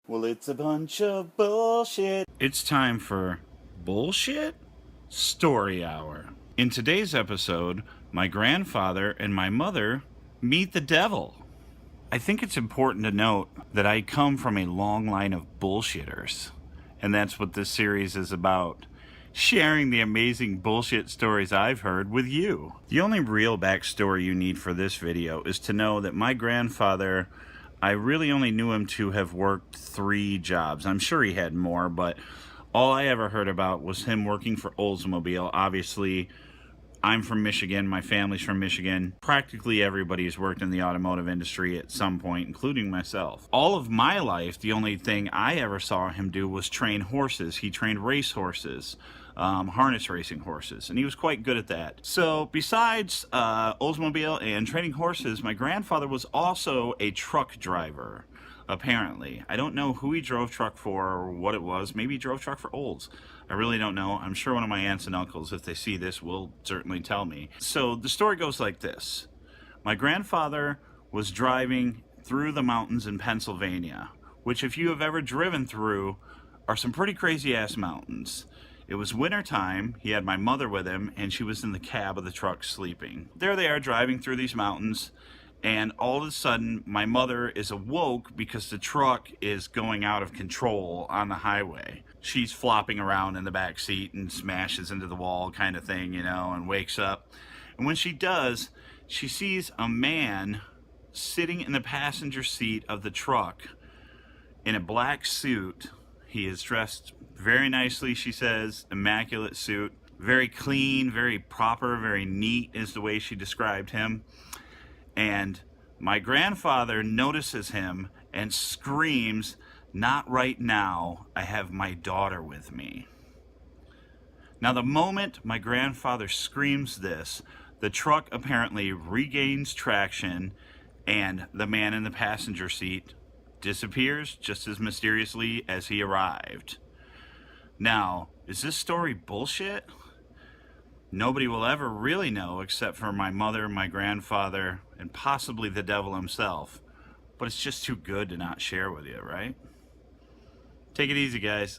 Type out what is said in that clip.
Well, it's a bunch of bullshit. It's time for Bullshit Story Hour. In today's episode, my grandfather and my mother meet the devil. I think it's important to note that I come from a long line of bullshitters, and that's what this series is about. Sharing the amazing bullshit stories I've heard with you. The only real backstory you need for this video is to know that my grandfather, I really only knew him to have worked 3 jobs. I'm sure he had more, but all I ever heard about was him working for Oldsmobile. Obviously, I'm from Michigan, my family's from Michigan. Practically everybody's worked in the automotive industry at some point, including myself. All of my life, the only thing I ever saw him do was train horses. He trained race horses, harness racing horses, and he was quite good at that. So besides Oldsmobile and training horses, my grandfather was also a truck driver. Apparently. I don't know who he drove truck for or what it was. Maybe he drove truck for Olds. I really don't know. I'm sure one of my aunts and uncles, if they see this, will certainly tell me. So the story goes like this. My grandfather was driving through the mountains in Pennsylvania, which if you have ever driven through are some pretty crazy ass mountains. It was winter time. He had my mother with him and she was in the cab of the truck sleeping. There they are driving through these mountains. And all of a sudden, my mother is awoke because the truck is going out of control on the highway. She's flopping around in the back seat and smashes into the wall kind of thing, you know, and wakes up. And when she does, she sees a man sitting in the passenger seat of the truck in a black suit. He is dressed very nicely, she says, immaculate suit. Very clean, very proper, very neat is the way she described him. And my grandfather notices him and screams, "Not right now, I have my daughter with me." Now the moment my grandfather screams this, the truck apparently regains traction and the man in the passenger seat disappears just as mysteriously as he arrived. Now, is this story bullshit? Nobody will ever really know except for my mother, my grandfather, and possibly the devil himself. But it's just too good to not share with you, right? Take it easy, guys.